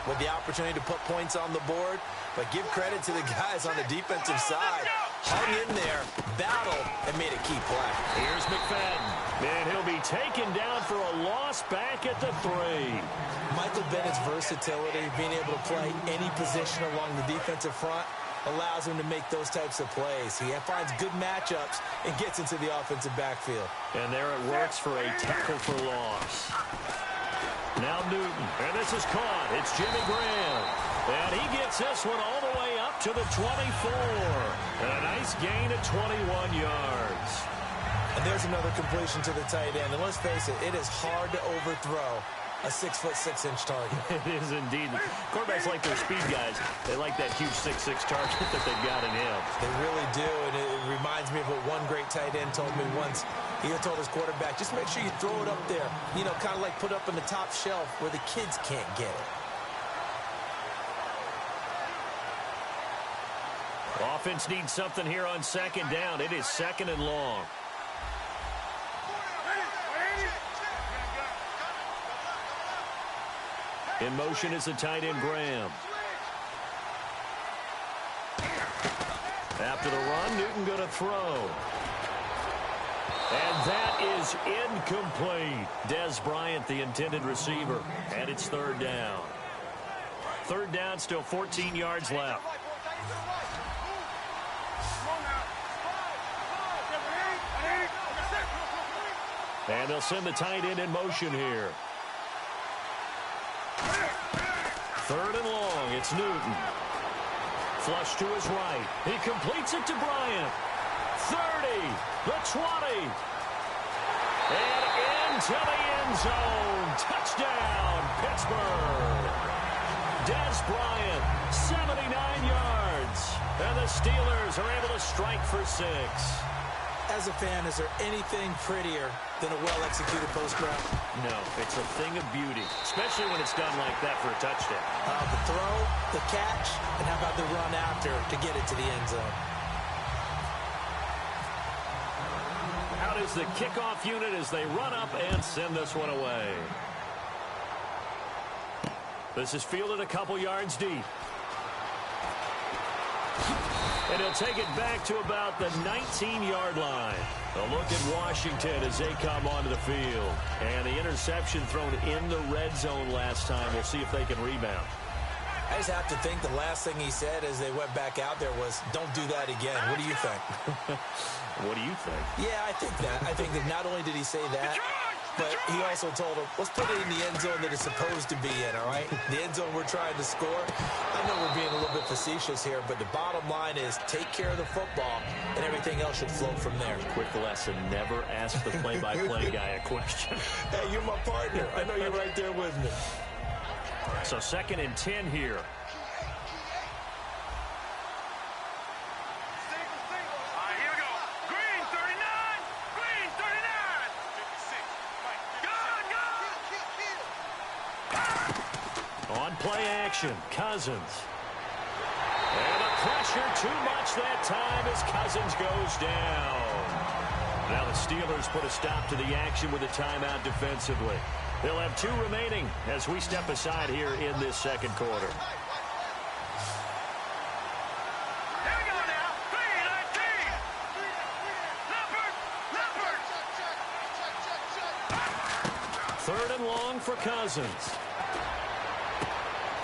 with the opportunity to put points on the board. But give credit to the guys on the defensive side. Hung in there, battled, and made a key play. Here's McFadden. And he'll be taken down for a loss back at the 3. Michael Bennett's versatility, being able to play any position along the defensive front, allows him to make those types of plays. He finds good matchups and gets into the offensive backfield. And there it works for a tackle for loss. Now Newton, and this is caught. It's Jimmy Graham. And he gets this one all the way up to the 24. And a nice gain of 21 yards. And there's another completion to the tight end. And let's face it, it is hard to overthrow a 6'6" target. It is indeed. Quarterbacks like their speed guys. They like that huge 6'6" target that they've got in him. They really do, and it reminds me of what one great tight end told me once. He told his quarterback, just make sure you throw it up there. You know, kind of like put up on the top shelf where the kids can't get it. Offense needs something here on second down. It is second and long. In motion is the tight end, Graham. After the run, Newton going to throw. And that is incomplete. Dez Bryant, the intended receiver. And it's third down. Third down, still 14 yards left. And they'll send the tight end in motion here. Third and long, it's Newton. Flush to his right. He completes it to Bryant. 30, the 20. And into the end zone. Touchdown, Pittsburgh. Dez Bryant, 79 yards. And the Steelers are able to strike for 6. As a fan, is there anything prettier than a well-executed post route? No, it's a thing of beauty, especially when it's done like that for a touchdown. The throw, the catch, and how about the run after to get it to the end zone? Out is the kickoff unit as they run up and send this one away. This is fielded a couple yards deep. And he'll take it back to about the 19-yard line. A look at Washington as they come onto the field. And the interception thrown in the red zone last time. We'll see if they can rebound. I just have to think the last thing he said as they went back out there was, don't do that again. What do you think? What do you think? Yeah, I think that. I think that not only did he say that, but he also told him, let's put it in the end zone that it's supposed to be in, all right? The end zone we're trying to score. I know we're being a little bit facetious here, but the bottom line is take care of the football, and everything else should flow from there. Quick lesson, never ask the play-by-play guy a question. Hey, you're my partner. I know you're right there with me. So 2nd and 10 here. Play action, Cousins. And the pressure too much that time as Cousins goes down. Now the Steelers put a stop to the action with a timeout defensively. They'll have 2 remaining as we step aside here in this second quarter. Third and long for Cousins.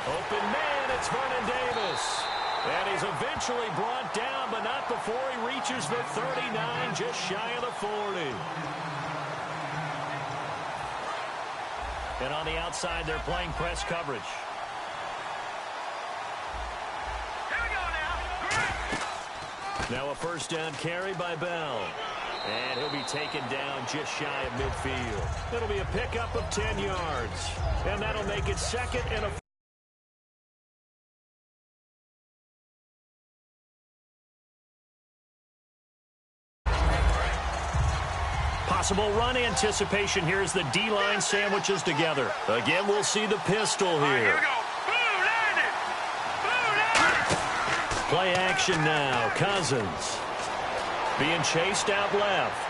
Open man, it's Vernon Davis. And he's eventually brought down, but not before he reaches the 39, just shy of the 40. And on the outside, they're playing press coverage. Now a first down carry by Bell. And he'll be taken down just shy of midfield. It'll be a pickup of 10 yards. And that'll make it 2nd and a possible run anticipation here as the D-line sandwiches together. Again, we'll see the pistol here. Here we go. Boom, landed. Boom, landed. Play action now. Cousins being chased out left.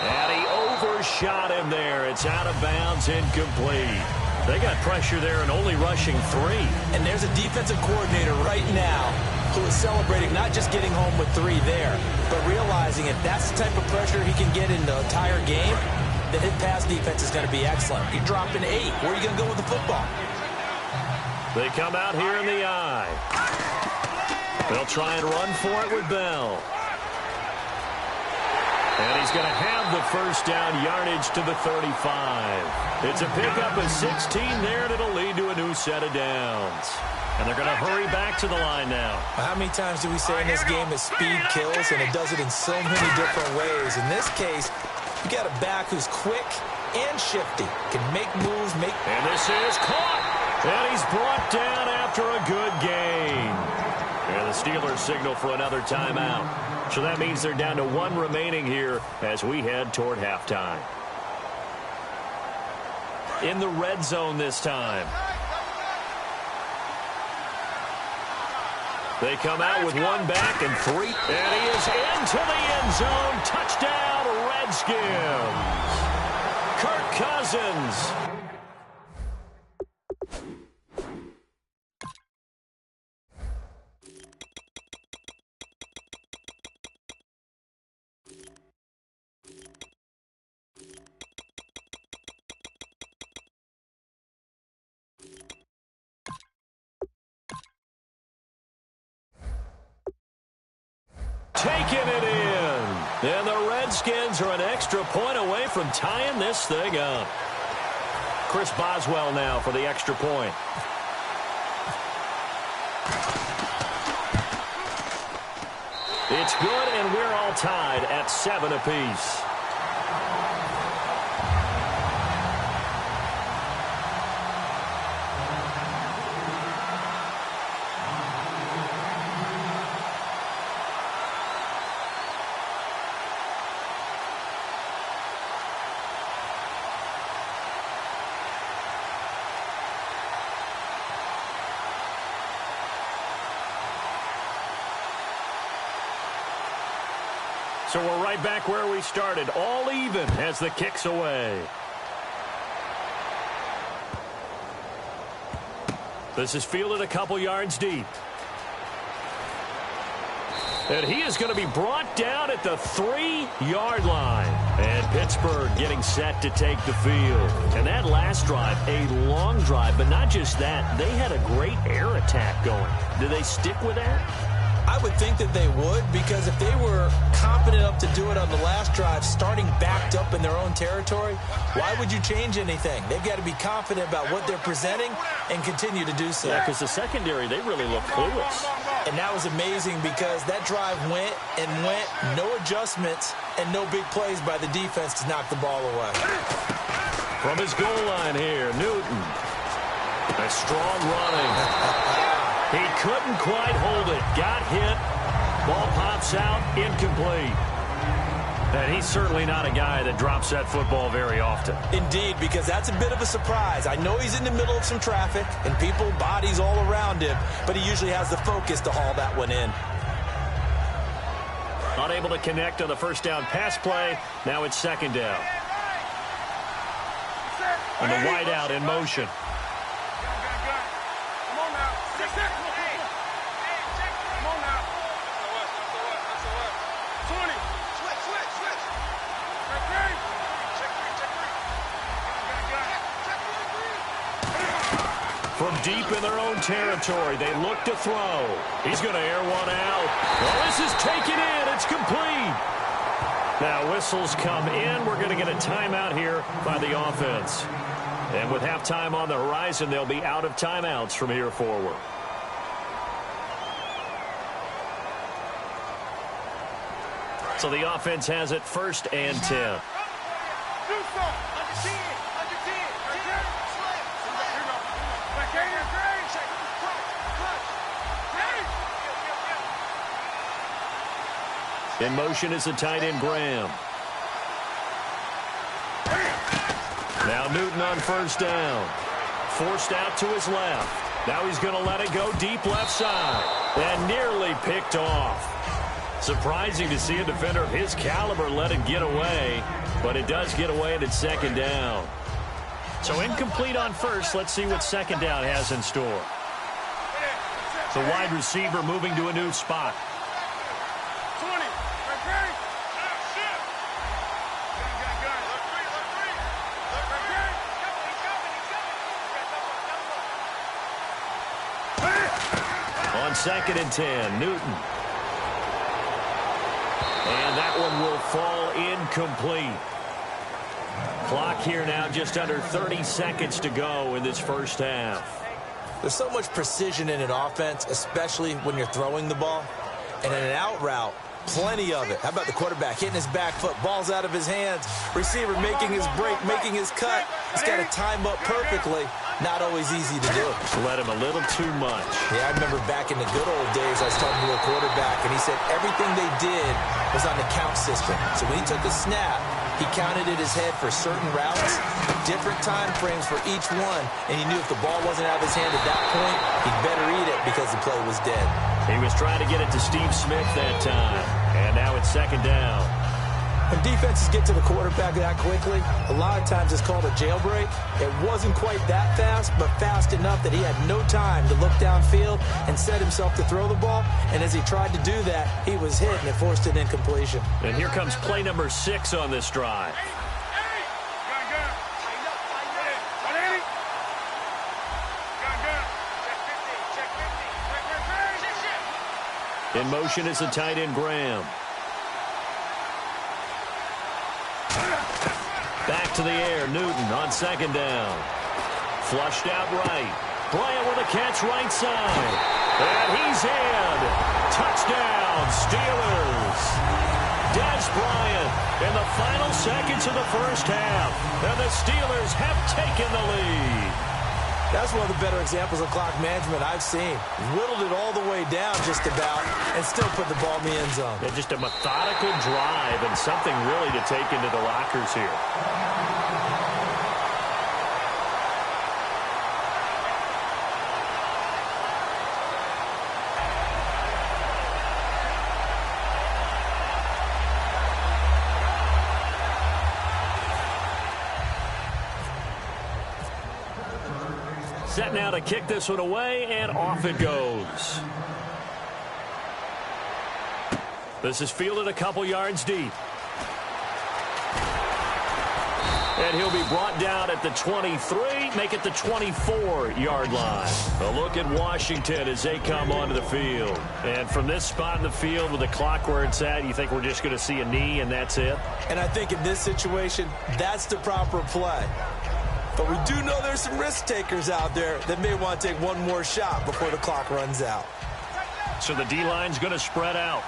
And he overshot him there. It's out of bounds, incomplete. They got pressure there and only rushing 3. And there's a defensive coordinator right now who is celebrating not just getting home with 3 there, but realizing if that's the type of pressure he can get in the entire game, then his pass defense is going to be excellent. You're dropping 8. Where are you going to go with the football? They come out here in the eye. They'll try and run for it with Bell. And he's going to have the first down, yardage to the 35. It's a pickup of 16 there, and it'll lead to a new set of downs. And they're going to hurry back to the line now. How many times do we say in this game that speed kills, and it does it in so many different ways? In this case, you got a back who's quick and shifty, can make moves, And this is caught. And he's brought down after a good gain. And the Steelers signal for another timeout. So that means they're down to 1 remaining here as we head toward halftime. In the red zone this time. They come out with 1 back and 3. And he is into the end zone. Touchdown, Redskins. Kirk Cousins. Taking it in. And the Redskins are an extra point away from tying this thing up. Chris Boswell now for the extra point. It's good, and we're all tied at 7 apiece. So we're right back where we started, all even as the kick's away. This is fielded a couple yards deep. And he is going to be brought down at the 3-yard line. And Pittsburgh getting set to take the field. And that last drive, a long drive, but not just that. They had a great air attack going. Do they stick with that? I would think that they would, because if they were confident enough to do it on the last drive, starting backed up in their own territory, why would you change anything? They've got to be confident about what they're presenting and continue to do so. Yeah, because the secondary, they really look clueless. And that was amazing because that drive went and went, no adjustments and no big plays by the defense to knock the ball away. From his goal line here, Newton. A strong running. He couldn't quite hold it. Got hit. Ball pops out. Incomplete. And he's certainly not a guy that drops that football very often. Indeed, because that's a bit of a surprise. I know he's in the middle of some traffic and people, bodies all around him, but he usually has the focus to haul that one in. Unable to connect on the first down pass play. Now it's second down. And the wide out in motion. From deep in their own territory, they look to throw. He's going to air one out. Well, this is taken in. It's complete. Now whistles come in. We're going to get a timeout here by the offense. And with halftime on the horizon, they'll be out of timeouts from here forward. So the offense has it 1st and 10. In motion is the tight end, Graham. Now Newton on first down. Forced out to his left. Now he's going to let it go deep left side. And nearly picked off. Surprising to see a defender of his caliber let it get away. But it does get away and it's second down. So incomplete on first. Let's see what second down has in store. The wide receiver moving to a new spot. 20. On 2nd and 10, Newton. And that one will fall incomplete. Clock here now, just under 30 seconds to go in this first half. There's so much precision in an offense, especially when you're throwing the ball. And in an out route, plenty of it. How about the quarterback hitting his back foot, ball's out of his hands, receiver making his break, making his cut. He's got to time up perfectly. Not always easy to do. Let him a little too much. Yeah, I remember back in the good old days, I was talking to a quarterback, and he said everything they did was on the count system. So when he took a snap, he counted in his head for certain routes, different time frames for each one, and he knew if the ball wasn't out of his hand at that point, he'd better eat it because the play was dead. He was trying to get it to Steve Smith that time, and now it's second down. When defenses get to the quarterback that quickly, a lot of times it's called a jailbreak. It wasn't quite that fast, but fast enough that he had no time to look downfield and set himself to throw the ball. And as he tried to do that, he was hit, and it forced an incompletion. And here comes play number 6 on this drive. In motion is the tight end, Graham. Back to the air, Newton on second down. Flushed out right. Bryant with a catch right side. And he's in. Touchdown, Steelers. Dez Bryant in the final seconds of the first half. And the Steelers have taken the lead. That's one of the better examples of clock management I've seen. Whittled it all the way down just about and still put the ball in the end zone. Yeah, just a methodical drive and something really to take into the lockers here. Set now to kick this one away, and off it goes. This is fielded a couple yards deep. And he'll be brought down at the 23, make it the 24-yard line. A look at Washington as they come onto the field. And from this spot in the field with the clock where it's at, you think we're just going to see a knee and that's it? And I think in this situation, that's the proper play. But we do know there's some risk takers out there that may want to take one more shot before the clock runs out. So the D-line's going to spread out.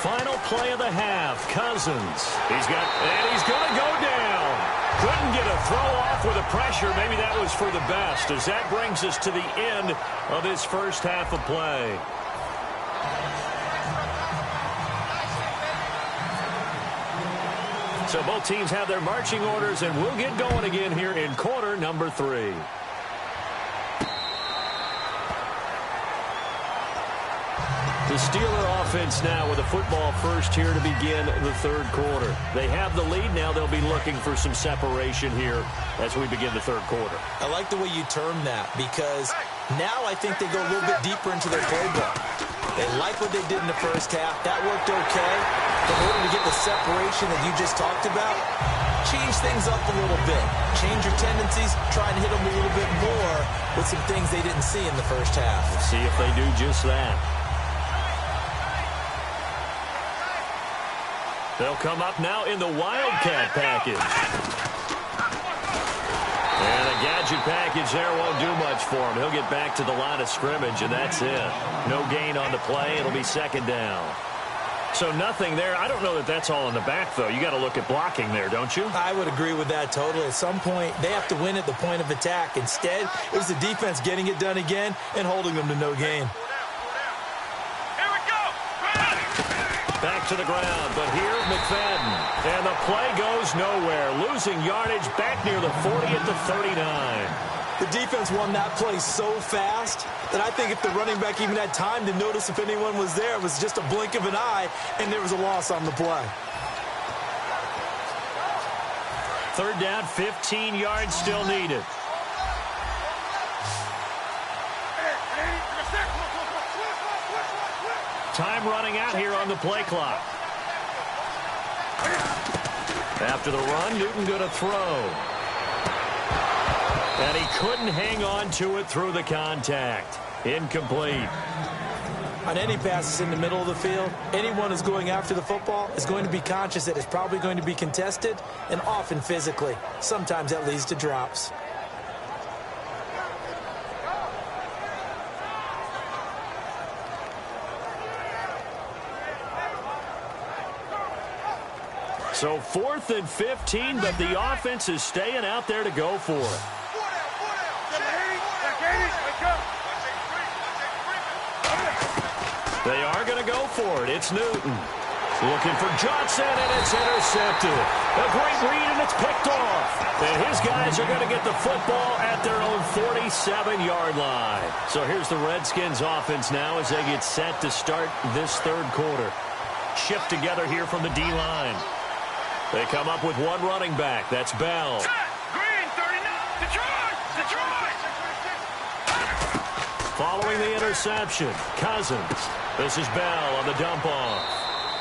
Final play of the half, Cousins. He's going to go down. Couldn't get a throw off with the pressure. Maybe that was for the best, as that brings us to the end of this first half of play. So both teams have their marching orders, and we'll get going again here in quarter number 3. The Steeler offense now with a football first here to begin the third quarter. They have the lead. Now they'll be looking for some separation here as we begin the third quarter. I like the way you term that, because now I think they go a little bit deeper into their playbook. They like what they did in the first half. That worked okay. But in order to get the separation that you just talked about, change things up a little bit. Change your tendencies. Try and hit them a little bit more with some things they didn't see in the first half. Let's see if they do just that. They'll come up now in the Wildcat package. And a gadget package there won't do much for him. He'll get back to the line of scrimmage, and that's it. No gain on the play. It'll be second down. So nothing there. I don't know that that's all in the back, though. You got to look at blocking there, don't you? I would agree with that totally. At some point, they have to win at the point of attack. Instead, it was the defense getting it done again and holding them to no gain. Back to the ground, but here McFadden. And the play goes nowhere. Losing yardage back near the 40 at the 39. The defense won that play so fast that I think if the running back even had time to notice if anyone was there, it was just a blink of an eye, and there was a loss on the play. Third down, 15 yards still needed. Time running out here on the play clock. After the run, Newton going to throw. And he couldn't hang on to it through the contact. Incomplete. On any passes in the middle of the field, anyone who's going after the football is going to be conscious that it's probably going to be contested, and often physically. Sometimes that leads to drops. So 4th and 15, but the offense is staying out there to go for it. They are going to go for it. It's Newton. Looking for Johnson, and it's intercepted. A great read, and it's picked off. And his guys are going to get the football at their own 47-yard line. So here's the Redskins offense now as they get set to start this third quarter. Shift together here from the D-line. They come up with one running back. That's Bell. Green, 39. Detroit! Following the interception, Cousins. This is Bell on the dump off.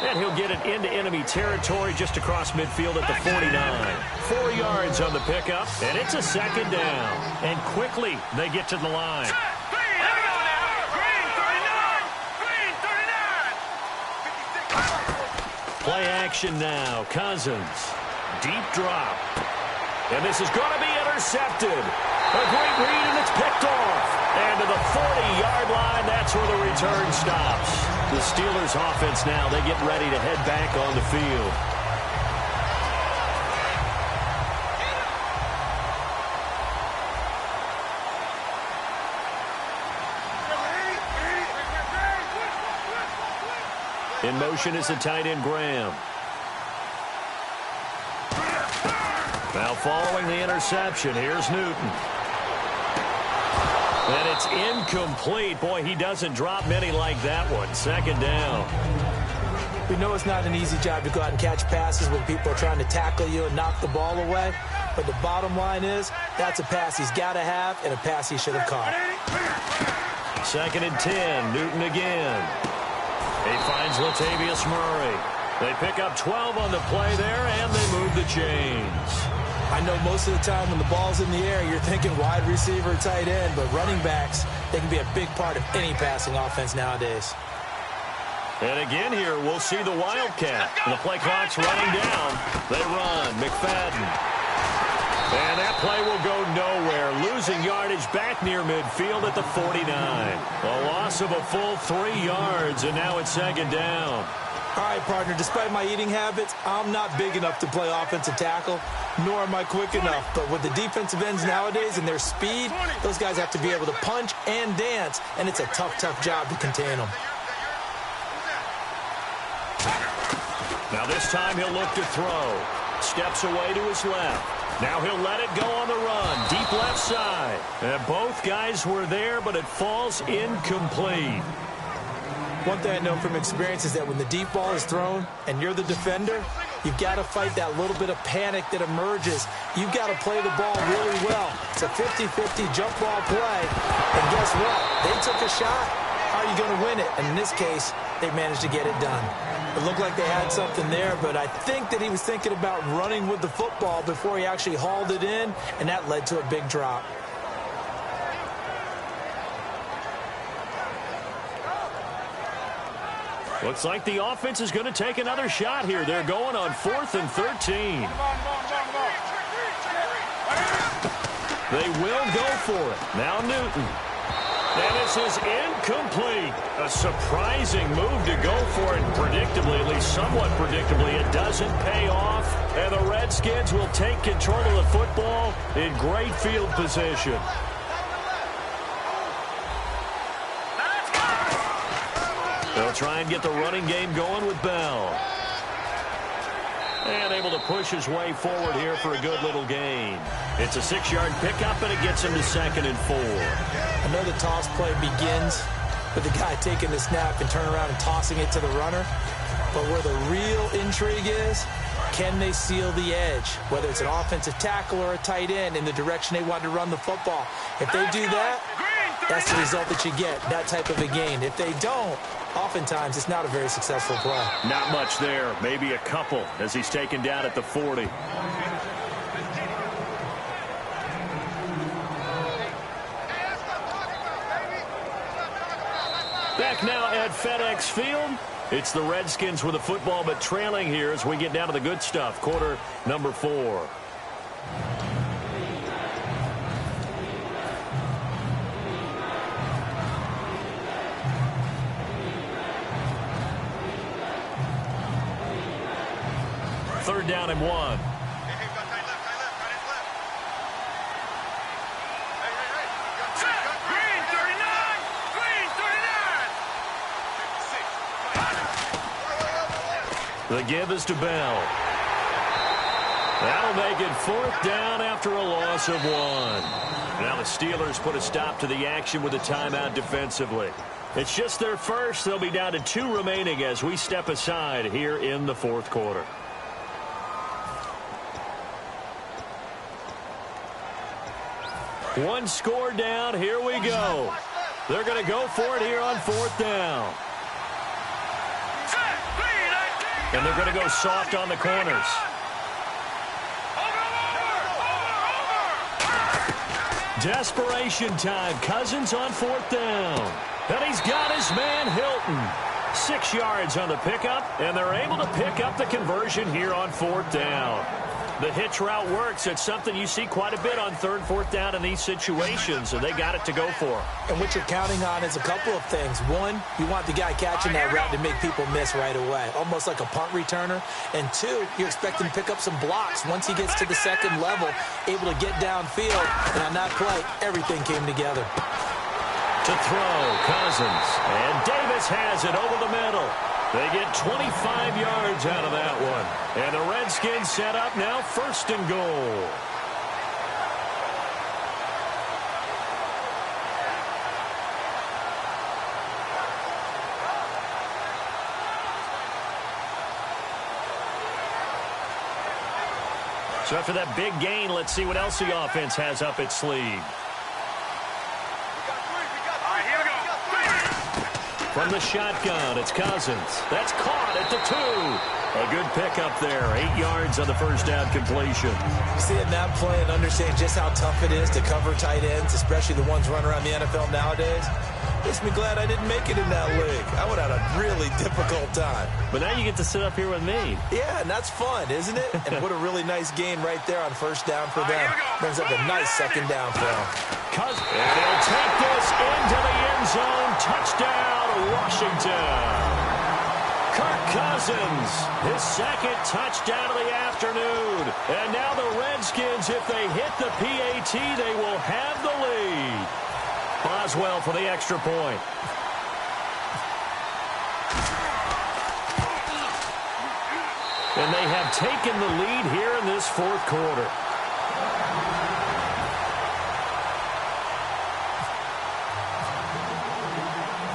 And he'll get it into enemy territory just across midfield at the 49. 4 yards on the pickup, and it's a second down. And quickly, they get to the line. Play action now. Cousins. Deep drop. And this is going to be intercepted. A great read, and it's picked off. And to the 40-yard line, that's where the return stops. The Steelers offense now, they get ready to head back on the field. In motion is the tight end, Graham. Now following the interception, here's Newton. And it's incomplete. Boy, he doesn't drop many like that one. Second down. We know it's not an easy job to go out and catch passes when people are trying to tackle you and knock the ball away. But the bottom line is, that's a pass he's got to have and a pass he should have caught. 2nd and 10, Newton again. He finds Latavius Murray. They pick up 12 on the play there, and they move the chains. I know most of the time when the ball's in the air, you're thinking wide receiver, tight end, but running backs, they can be a big part of any passing offense nowadays. And again here, we'll see the Wildcat. The play clock's running down. They run. McFadden. And that play will go nowhere. Losing yardage back near midfield at the 49. A loss of a full 3 yards, and now it's second down. All right, partner, despite my eating habits, I'm not big enough to play offensive tackle, nor am I quick enough. But with the defensive ends nowadays and their speed, those guys have to be able to punch and dance, and it's a tough, tough job to contain them. Now this time he'll look to throw. Steps away to his left. Now he'll let it go on the run. Deep left side. And both guys were there, but it falls incomplete. One thing I know from experience is that when the deep ball is thrown and you're the defender, you've got to fight that little bit of panic that emerges. You've got to play the ball really well. It's a 50-50 jump ball play. And guess what? They took a shot. How are you going to win it? And in this case, they managed to get it done. It looked like they had something there, but I think that he was thinking about running with the football before he actually hauled it in, and that led to a big drop. Looks like the offense is going to take another shot here. They're going on 4th and 13. They will go for it. Now Newton. And this is incomplete. A surprising move to go for it. Predictably, at least somewhat predictably, it doesn't pay off. And the Redskins will take control of the football in great field position. They'll try and get the running game going with Bell. And able to push his way forward here for a good little gain. It's a 6-yard pickup, and it gets him to 2nd and 4. I know the toss play begins with the guy taking the snap and turn around and tossing it to the runner. But where the real intrigue is Can they seal the edge, whether it's an offensive tackle or a tight end, in the direction they want to run the football? If they do that, that's the result that you get, that type of a gain. If they don't, oftentimes it's not a very successful play. Not much there, maybe a couple, as he's taken down at the 40. Back now at FedEx Field. It's the Redskins with the football, but trailing here as we get down to the good stuff. Quarter number 4. Third down and 1. The give is to Bell. That'll make it 4th down after a loss of 1. Now the Steelers put a stop to the action with a timeout defensively. It's just their first. They'll be down to 2 remaining as we step aside here in the 4th quarter. One score down. Here we go. They're going to go for it here on 4th down. And they're going to go soft on the corners. Desperation time. Cousins on 4th down. And he's got his man Hilton. 6 yards on the pickup, and they're able to pick up the conversion here on 4th down. The hitch route works. It's something you see quite a bit on 3rd, 4th down in these situations, and they got it to go for. And what you're counting on is a couple of things. One, you want the guy catching that route to make people miss right away, almost like a punt returner. And 2, you're expecting to pick up some blocks once he gets to the 2nd level, able to get downfield. And on that play, everything came together. To throw, Cousins. And Davis has it over the middle. They get 25 yards out of that one. And the Redskins set up now 1st and goal. So after that big gain, let's see what else the offense has up its sleeve. From the shotgun, it's Cousins. That's caught at the 2. A good pickup there. 8 yards on the first down completion. Seeing that play and understanding just how tough it is to cover tight ends, especially the ones running around the NFL nowadays, makes me glad I didn't make it in that league. I would have had a really difficult time. But now you get to sit up here with me. Yeah, and that's fun, isn't it? And what a really nice gain right there on 1st down for them. Brings up a nice 2nd down for them. Cousins. And he'll take this into the end zone. Touchdown, Washington. Kirk Cousins, his 2nd touchdown of the afternoon. And now the Redskins, if they hit the PAT, they will have the lead. Boswell for the extra point. And they have taken the lead here in this 4th quarter.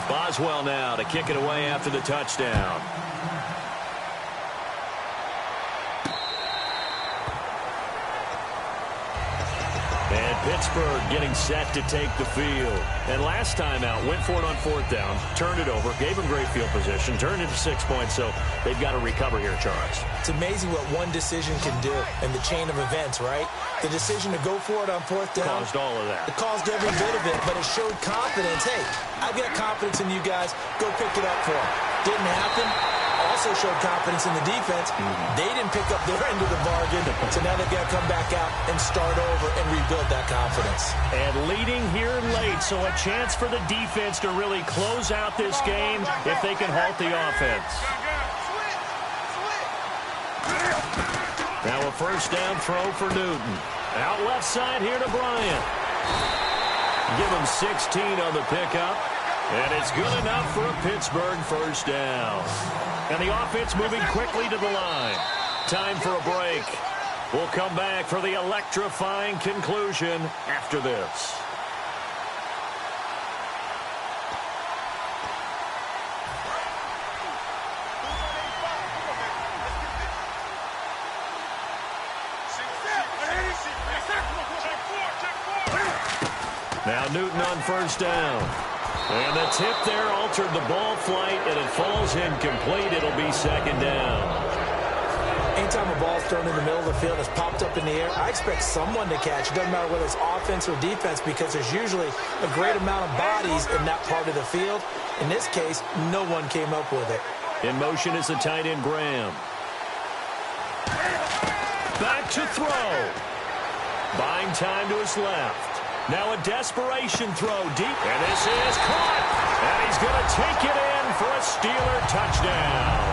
Boswell now to kick it away after the touchdown. And Pittsburgh getting set to take the field. And last time out, went for it on 4th down, turned it over, gave them great field position, turned it to 6 points, so they've got to recover here, Charles. It's amazing what one decision can do in the chain of events, right? The decision to go for it on 4th down. Caused all of that. It caused every bit of it, but it showed confidence. Hey, I've got confidence in you guys. Go pick it up for them. Didn't happen. Also showed confidence in the defense. They didn't pick up their end of the bargain, so now they've got to come back out and start over and rebuild that confidence. And leading here late, so a chance for the defense to really close out this game if they can halt the offense. Now a 1st down throw for Newton. Out left side here to Bryant. Give him 16 on the pickup. And it's good enough for a Pittsburgh 1st down. And the offense moving quickly to the line. Time for a break. We'll come back for the electrifying conclusion after this. Now Newton on first down. And the tip there altered the ball flight, and it falls incomplete. It'll be second down. Anytime a ball's thrown in the middle of the field, it's popped up in the air, I expect someone to catch. It doesn't matter whether it's offense or defense, because there's usually a great amount of bodies in that part of the field. In this case, no one came up with it. In motion is the tight end, Graham. Back to throw. Buying time to his left. Now a desperation throw deep. And this is caught. And he's going to take it in for a Steeler touchdown.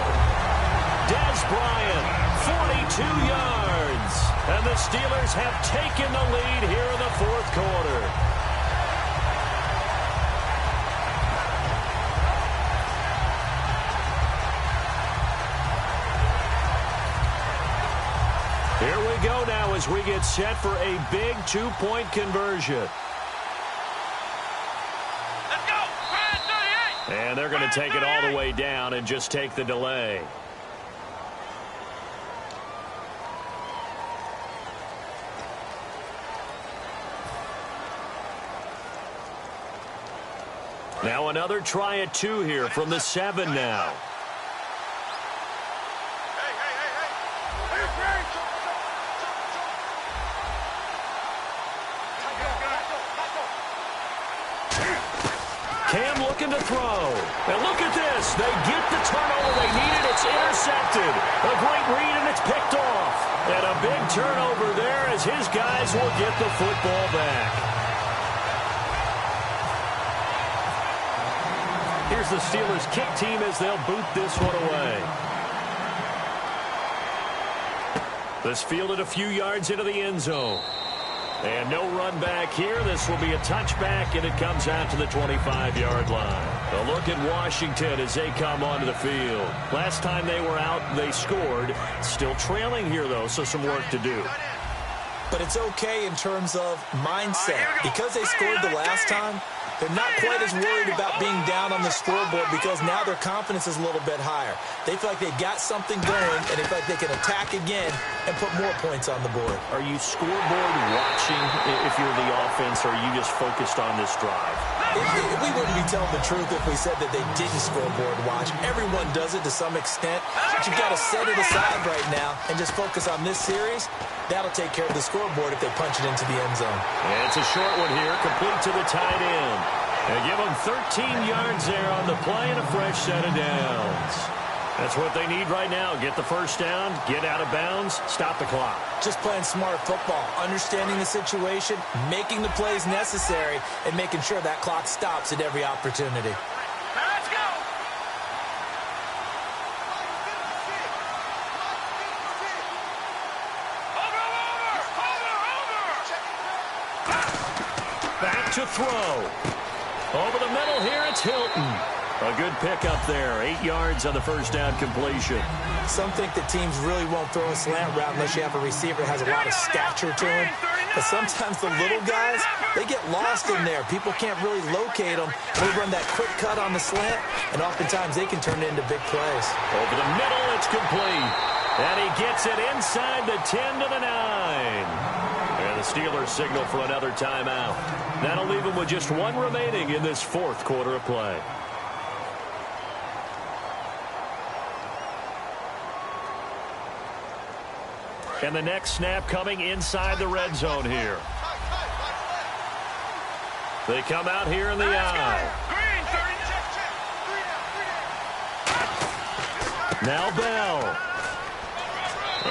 Dez Bryant, 42 yards. And the Steelers have taken the lead here in the fourth quarter. Here we go now as we get set for a big two-point conversion. Let's go! 38! And they're going to take it all the way down and just take the delay. Now another try at 2 here from the 7 now. Cam looking to throw. And look at this. They get the turnover they needed. It's intercepted. A great read, and it's picked off. And a big turnover there as his guys will get the football back. Here's the Steelers kick team as they'll boot this one away. This fielded a few yards into the end zone. And no run back here. This will be a touchback, and it comes out to the 25-yard line. A look at Washington as they come onto the field. Last time they were out, they scored. Still trailing here, though, so some work to do. But it's okay in terms of mindset. Because they scored the last time, they're not quite as worried about being down on the scoreboard because now their confidence is a little bit higher. They feel like they got something going, and they feel like they can attack again and put more points on the board. Are you scoreboard watching if you're the offense, or are you just focused on this drive? We wouldn't be telling the truth if we said that they didn't scoreboard watch. Everyone does it to some extent, but you've got to set it aside right now and just focus on this series. That'll take care of the scoreboard if they punch it into the end zone. And it's a short one here, complete to the tight end. And give them 13 yards there on the play and a fresh set of downs. That's what they need right now. Get the first down, get out of bounds, stop the clock. Just playing smart football, understanding the situation, making the plays necessary, and making sure that clock stops at every opportunity. Let's go! Back to throw. Over the middle here, it's Hilton. A good pickup there. 8 yards on the first down completion. Some think that teams really won't throw a slant route unless you have a receiver that has a lot of stature to him. But sometimes the little guys, they get lost in there. People can't really locate them. They run that quick cut on the slant, and oftentimes they can turn it into big plays. Over the middle, it's complete. And he gets it inside the 10 to the 9. And the Steelers signal for another timeout. That'll leave them with just one remaining in this fourth quarter of play. And the next snap coming inside the red zone here. They come out here in the eye. Now Bell.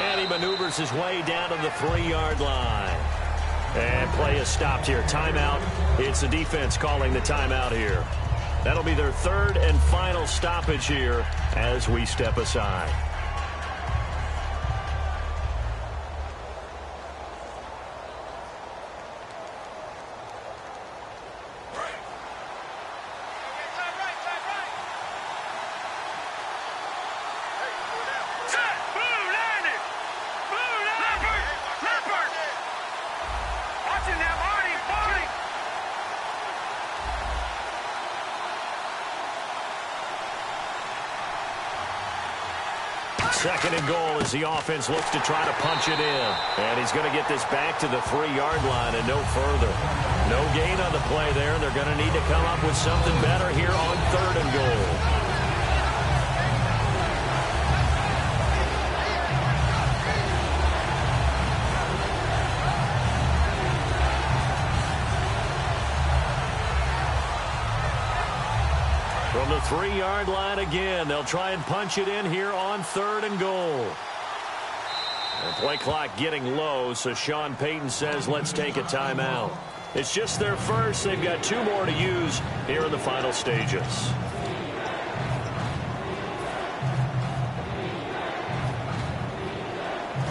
And he maneuvers his way down to the 3-yard line. And play is stopped here. Timeout. It's the defense calling the timeout here. That'll be their third and final stoppage here as we step aside. Second and goal as the offense looks to try to punch it in. And he's going to get this back to the 3-yard line and no further. No gain on the play there. They're going to need to come up with something better here on 3rd and goal. From the 3-yard line again, they'll try and punch it in here on 3rd and goal. The play clock getting low, so Sean Payton says, let's take a timeout. It's just their first. They've got 2 more to use here in the final stages.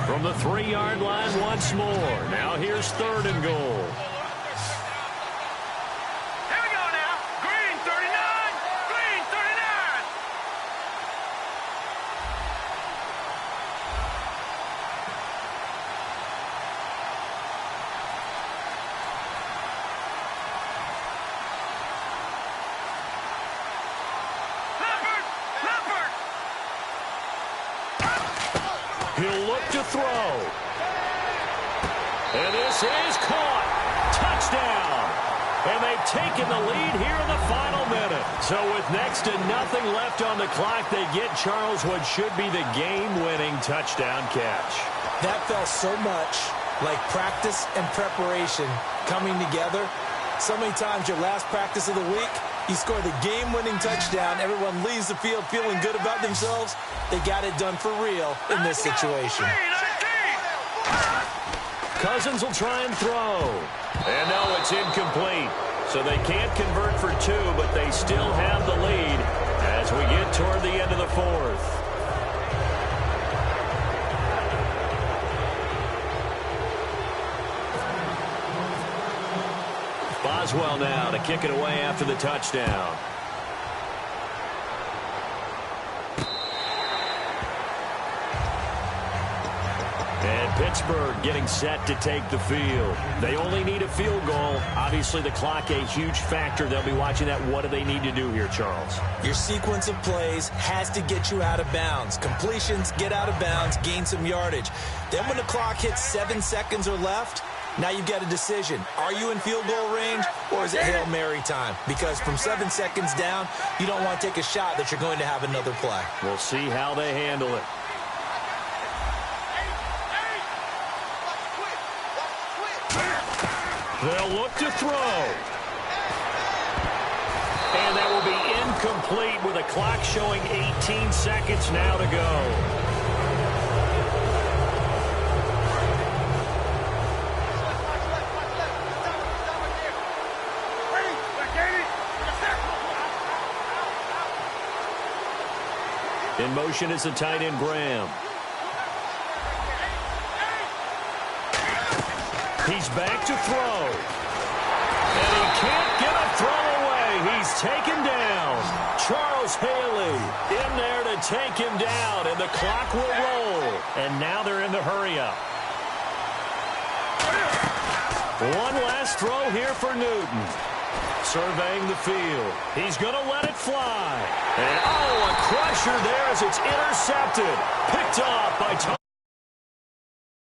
From the 3-yard line once more. Now here's 3rd and goal. He'll look to throw. And this is caught. Touchdown. And they've taken the lead here in the final minute. So with next to nothing left on the clock, they get Charles what should be the game-winning touchdown catch. That felt so much like practice and preparation coming together. So many times your last practice of the week, you score the game-winning touchdown. Everyone leaves the field feeling good about themselves. They got it done for real in this situation. Cousins will try and throw. And no, it's incomplete. So they can't convert for 2, but they still have the lead as we get toward the end of the 4th. Boswell now to kick it away after the touchdown. And Pittsburgh getting set to take the field. They only need a field goal. Obviously, the clock a huge factor. They'll be watching that. What do they need to do here, Charles? Your sequence of plays has to get you out of bounds. Completions, get out of bounds, gain some yardage. Then when the clock hits 7 seconds or left, now you've got a decision. Are you in field goal range or is it Hail Mary time? Because from 7 seconds down, you don't want to take a shot that you're going to have another play. We'll see how they handle it. They'll look to throw. And that will be incomplete with a clock showing 18 seconds now to go. In motion is the tight end, Graham. He's back to throw. And he can't get a throw away. He's taken down. Charles Haley in there to take him down, and the clock will roll. And now they're in the hurry-up. One last throw here for Newton. Surveying the field. He's going to let it fly. And, oh, a crusher there as it's intercepted. Picked off by Tom.